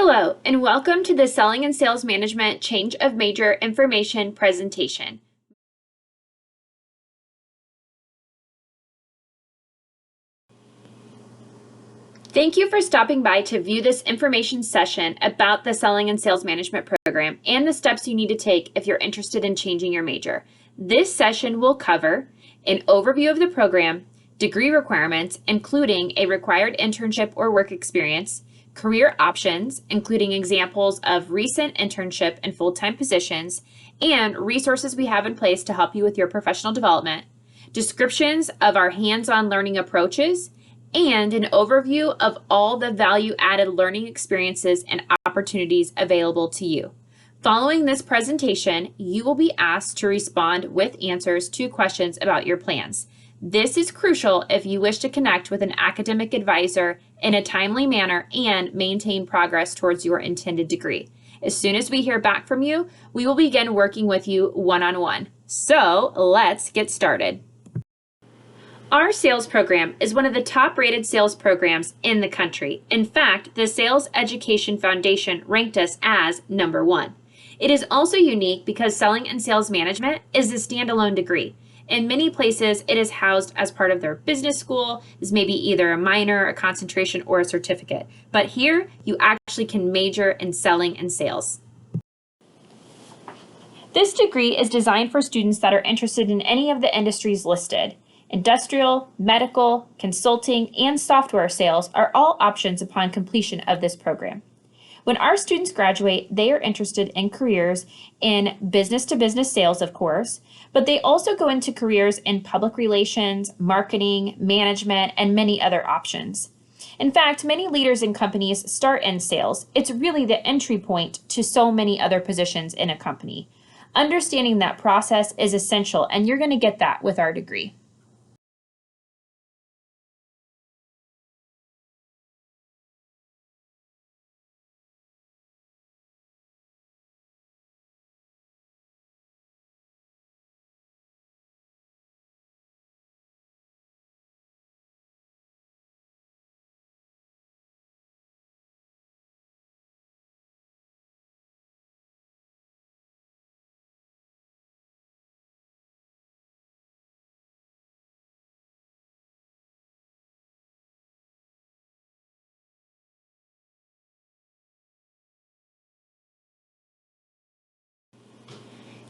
Hello, and welcome to the Selling and Sales Management Change of Major Information presentation. Thank you for stopping by to view this information session about the Selling and Sales Management program and the steps you need to take if you're interested in changing your major. This session will cover an overview of the program, degree requirements, including a required internship or work experience, career options, including examples of recent internship and full-time positions, and resources we have in place to help you with your professional development, descriptions of our hands-on learning approaches, and an overview of all the value-added learning experiences and opportunities available to you. Following this presentation, you will be asked to respond with answers to questions about your plans. This is crucial if you wish to connect with an academic advisor in a timely manner and maintain progress towards your intended degree. As soon as we hear back from you, we will begin working with you one-on-one. So let's get started. Our sales program is one of the top-rated sales programs in the country. In fact, the Sales Education Foundation ranked us as number 1. It is also unique because Selling and Sales Management is a standalone degree. In many places, it is housed as part of their business school, is maybe either a minor, a concentration, or a certificate. But here, you actually can major in selling and sales. This degree is designed for students that are interested in any of the industries listed. Industrial, medical, consulting, and software sales are all options upon completion of this program. When our students graduate, they are interested in careers in business-to-business sales, of course, but they also go into careers in public relations, marketing, management, and many other options. In fact, many leaders in companies start in sales. It's really the entry point to so many other positions in a company. Understanding that process is essential, and you're going to get that with our degree.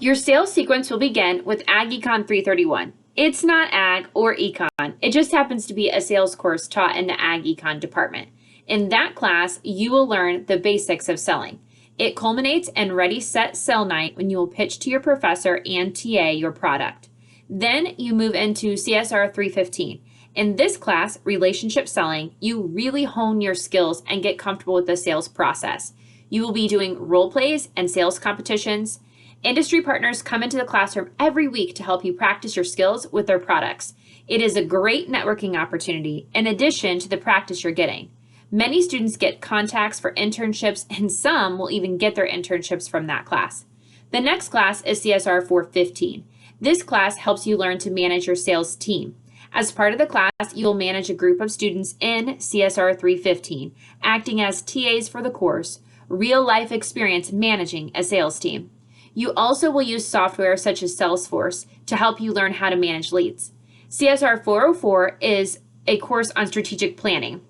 Your sales sequence will begin with Ag Econ 331. It's not Ag or Econ. It just happens to be a sales course taught in the Ag Econ department. In that class, you will learn the basics of selling. It culminates in Ready, Set, Sell night when you will pitch to your professor and TA your product. Then you move into CSR 315. In this class, Relationship Selling, you really hone your skills and get comfortable with the sales process. You will be doing role plays and sales competitions. Industry partners come into the classroom every week to help you practice your skills with their products. It is a great networking opportunity in addition to the practice you're getting. Many students get contacts for internships, and some will even get their internships from that class. The next class is CSR 415. This class helps you learn to manage your sales team. As part of the class, you will manage a group of students in CSR 315, acting as TAs for the course, real-life experience managing a sales team. You also will use software such as Salesforce to help you learn how to manage leads. CSR 404 is a course on strategic planning,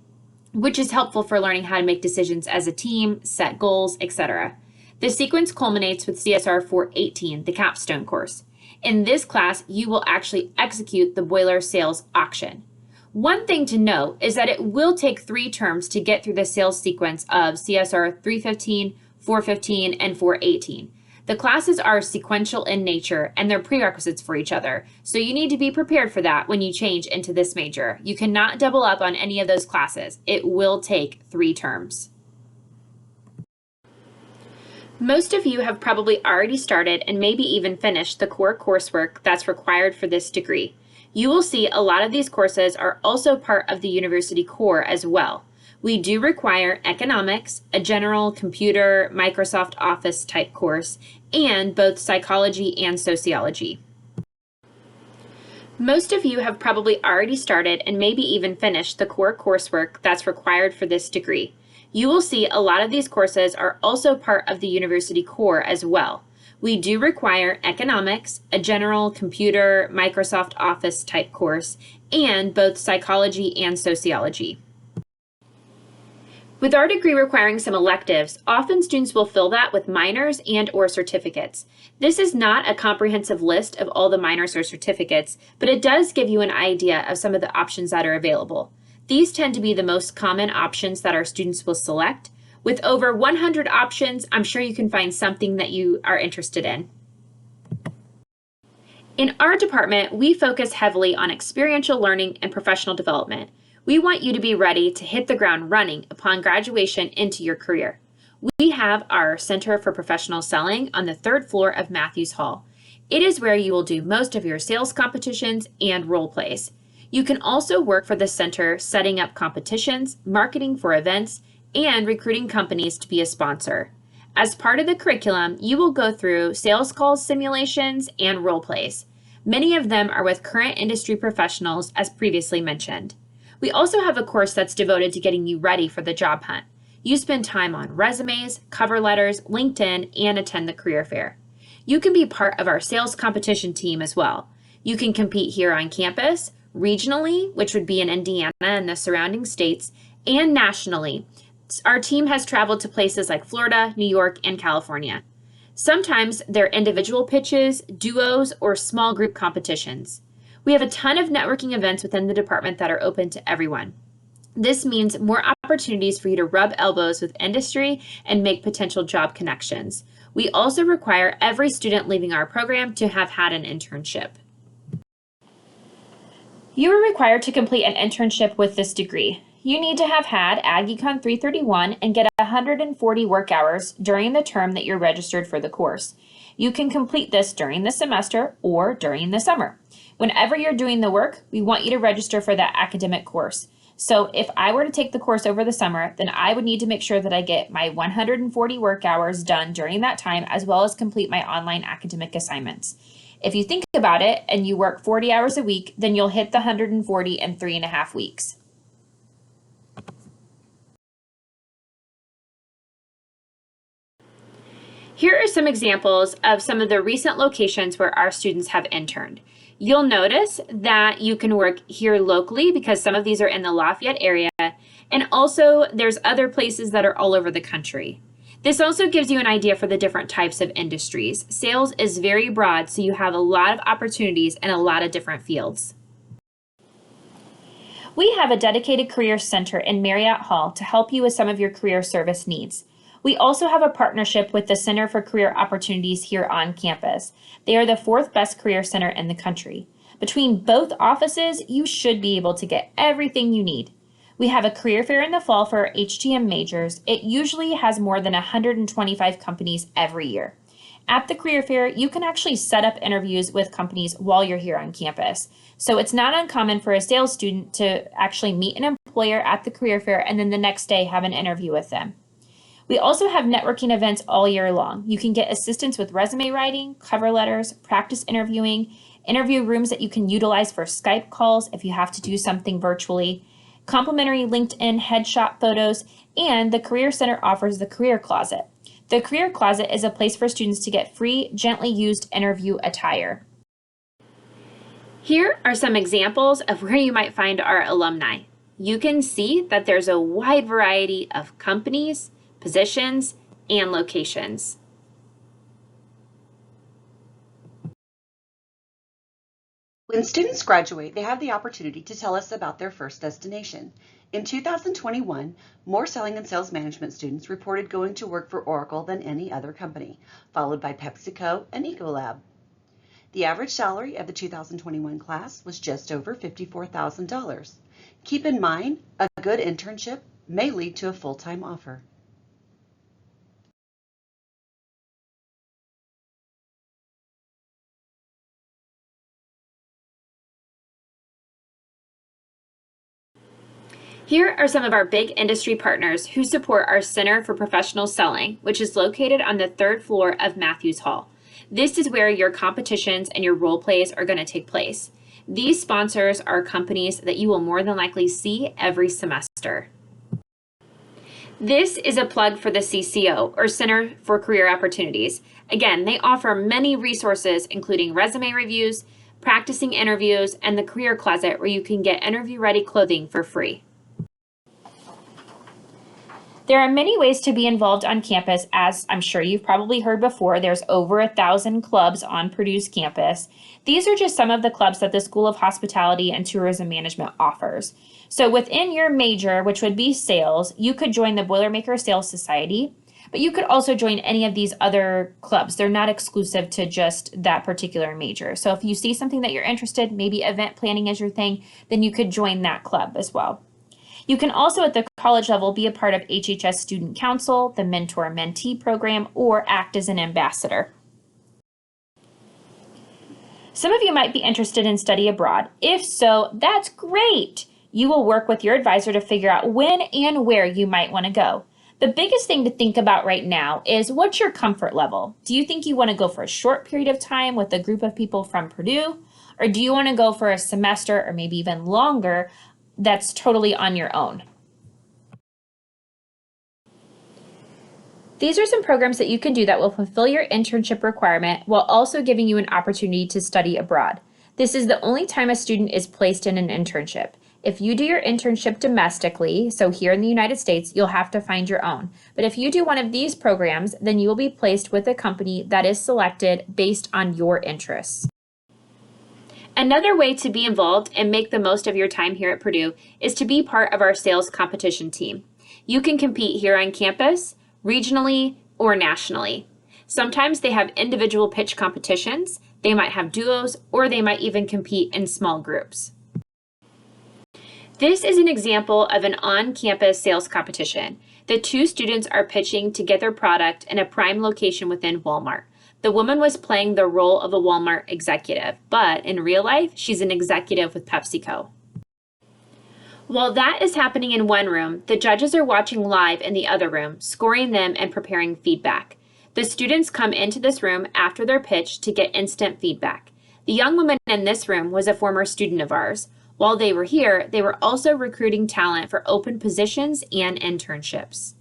which is helpful for learning how to make decisions as a team, set goals, etc. The sequence culminates with CSR 418, the capstone course. In this class, you will actually execute the boiler sales auction. One thing to note is that it will take 3 terms to get through the sales sequence of CSR 315, 415, and 418. The classes are sequential in nature and they're prerequisites for each other, so you need to be prepared for that when you change into this major. You cannot double up on any of those classes. It will take 3 terms. Most of you have probably already started and maybe even finished the core coursework that's required for this degree. You will see a lot of these courses are also part of the university core as well. We do require economics, a general computer, Microsoft Office type course, and both psychology and sociology. Most of you have probably already started and maybe even finished the core coursework that's required for this degree. You will see a lot of these courses are also part of the university core as well. We do require economics, a general computer, Microsoft Office type course, and both psychology and sociology. With our degree requiring some electives, often students will fill that with minors and/or certificates. This is not a comprehensive list of all the minors or certificates, but it does give you an idea of some of the options that are available. These tend to be the most common options that our students will select. With over 100 options, I'm sure you can find something that you are interested in. In our department, we focus heavily on experiential learning and professional development. We want you to be ready to hit the ground running upon graduation into your career. We have our Center for Professional Selling on the 3rd floor of Matthews Hall. It is where you will do most of your sales competitions and role plays. You can also work for the center setting up competitions, marketing for events, and recruiting companies to be a sponsor. As part of the curriculum, you will go through sales calls simulations and role plays. Many of them are with current industry professionals, as previously mentioned. We also have a course that's devoted to getting you ready for the job hunt. You spend time on resumes, cover letters, LinkedIn, and attend the career fair. You can be part of our sales competition team as well. You can compete here on campus, regionally, which would be in Indiana and the surrounding states, and nationally. Our team has traveled to places like Florida, New York, and California. Sometimes they're individual pitches, duos, or small group competitions. We have a ton of networking events within the department that are open to everyone. This means more opportunities for you to rub elbows with industry and make potential job connections. We also require every student leaving our program to have had an internship. You are required to complete an internship with this degree. You need to have had AggieCon 331 and get 140 work hours during the term that you're registered for the course. You can complete this during the semester or during the summer. Whenever you're doing the work, we want you to register for that academic course. So if I were to take the course over the summer, then I would need to make sure that I get my 140 work hours done during that time, as well as complete my online academic assignments. If you think about it and you work 40 hours a week, then you'll hit the 140 in 3.5 weeks. Here are some examples of some of the recent locations where our students have interned. You'll notice that you can work here locally because some of these are in the Lafayette area, and also there's other places that are all over the country. This also gives you an idea for the different types of industries. Sales is very broad, so you have a lot of opportunities in a lot of different fields. We have a dedicated career center in Marriott Hall to help you with some of your career service needs. We also have a partnership with the Center for Career Opportunities here on campus. They are the 4th best career center in the country. Between both offices, you should be able to get everything you need. We have a career fair in the fall for our HTM majors. It usually has more than 125 companies every year. At the career fair, you can actually set up interviews with companies while you're here on campus. So it's not uncommon for a sales student to actually meet an employer at the career fair and then the next day have an interview with them. We also have networking events all year long. You can get assistance with resume writing, cover letters, practice interviewing, interview rooms that you can utilize for Skype calls if you have to do something virtually, complimentary LinkedIn headshot photos, and the Career Center offers the Career Closet. The Career Closet is a place for students to get free, gently used interview attire. Here are some examples of where you might find our alumni. You can see that there's a wide variety of companies, positions, and locations. When students graduate, they have the opportunity to tell us about their first destination. In 2021, more selling and sales management students reported going to work for Oracle than any other company, followed by PepsiCo and Ecolab. The average salary of the 2021 class was just over $54,000. Keep in mind, a good internship may lead to a full-time offer. Here are some of our big industry partners who support our Center for Professional Selling, which is located on the 3rd floor of Matthews Hall. This is where your competitions and your role plays are going to take place. These sponsors are companies that you will more than likely see every semester. This is a plug for the CCO, or Center for Career Opportunities. Again, they offer many resources, including resume reviews, practicing interviews, and the Career Closet, where you can get interview-ready clothing for free. There are many ways to be involved on campus. As I'm sure you've probably heard before, there's over 1,000 clubs on Purdue's campus. These are just some of the clubs that the School of Hospitality and Tourism Management offers. So within your major, which would be sales, you could join the Boilermaker Sales Society, but you could also join any of these other clubs. They're not exclusive to just that particular major. So if you see something that you're interested, maybe event planning is your thing, then you could join that club as well. You can also at the college level be a part of HHS Student Council, the Mentor-Mentee program, or act as an ambassador. Some of you might be interested in study abroad. If so, that's great. You will work with your advisor to figure out when and where you might want to go. The biggest thing to think about right now is, what's your comfort level? Do you think you want to go for a short period of time with a group of people from Purdue? Or do you want to go for a semester or maybe even longer that's totally on your own? These are some programs that you can do that will fulfill your internship requirement while also giving you an opportunity to study abroad. This is the only time a student is placed in an internship. If you do your internship domestically, so here in the United States, you'll have to find your own. But if you do one of these programs, then you will be placed with a company that is selected based on your interests. Another way to be involved and make the most of your time here at Purdue is to be part of our sales competition team. You can compete here on campus, regionally, or nationally. Sometimes they have individual pitch competitions, they might have duos, or they might even compete in small groups. This is an example of an on-campus sales competition. The two students are pitching to get their product in a prime location within Walmart. The woman was playing the role of a Walmart executive, but in real life, she's an executive with PepsiCo. While that is happening in one room, the judges are watching live in the other room, scoring them and preparing feedback. The students come into this room after their pitch to get instant feedback. The young woman in this room was a former student of ours. While they were here, they were also recruiting talent for open positions and internships.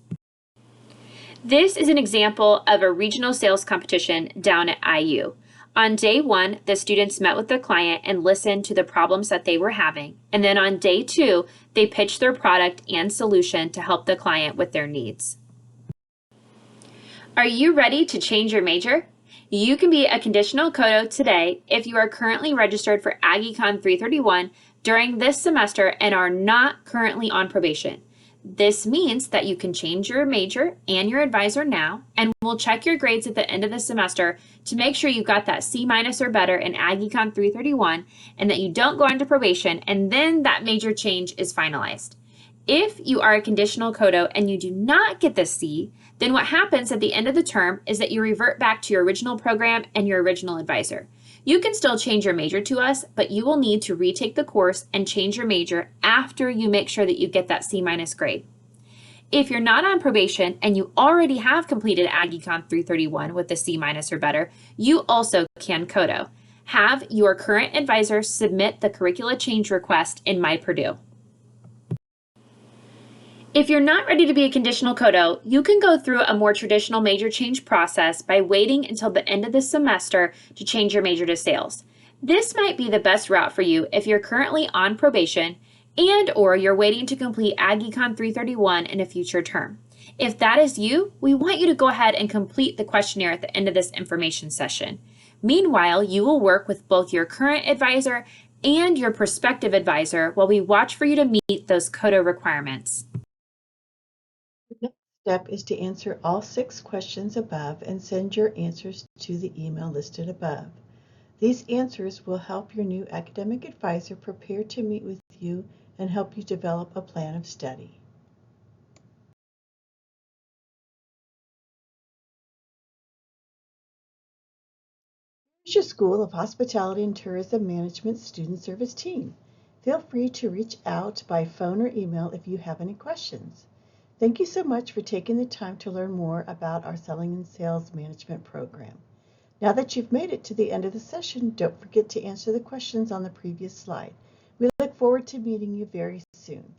This is an example of a regional sales competition down at IU. On day one, the students met with the client and listened to the problems that they were having. And then on day two, they pitched their product and solution to help the client with their needs. Are you ready to change your major? You can be a conditional Codo today if you are currently registered for AggieCon 331 during this semester and are not currently on probation. This means that you can change your major and your advisor now, and we'll check your grades at the end of the semester to make sure you got that C- or better in AggieCon 331 and that you don't go into probation, and then that major change is finalized. If you are a conditional Codo and you do not get the C, then what happens at the end of the term is that you revert back to your original program and your original advisor. You can still change your major to us, but you will need to retake the course and change your major after you make sure that you get that C- grade. If you're not on probation and you already have completed AggieCon 331 with the C- or better, you also can Codo. Have your current advisor submit the curricula change request in My Purdue. If you're not ready to be a conditional Codo, you can go through a more traditional major change process by waiting until the end of the semester to change your major to sales. This might be the best route for you if you're currently on probation and or you're waiting to complete AggieCon 331 in a future term. If that is you, we want you to go ahead and complete the questionnaire at the end of this information session. Meanwhile, you will work with both your current advisor and your prospective advisor while we watch for you to meet those Codo requirements. The next step is to answer all 6 questions above and send your answers to the email listed above. These answers will help your new academic advisor prepare to meet with you and help you develop a plan of study. Here's your School of Hospitality and Tourism Management Student Service team. Feel free to reach out by phone or email if you have any questions. Thank you so much for taking the time to learn more about our Selling and Sales Management program. Now that you've made it to the end of the session, don't forget to answer the questions on the previous slide. We look forward to meeting you very soon.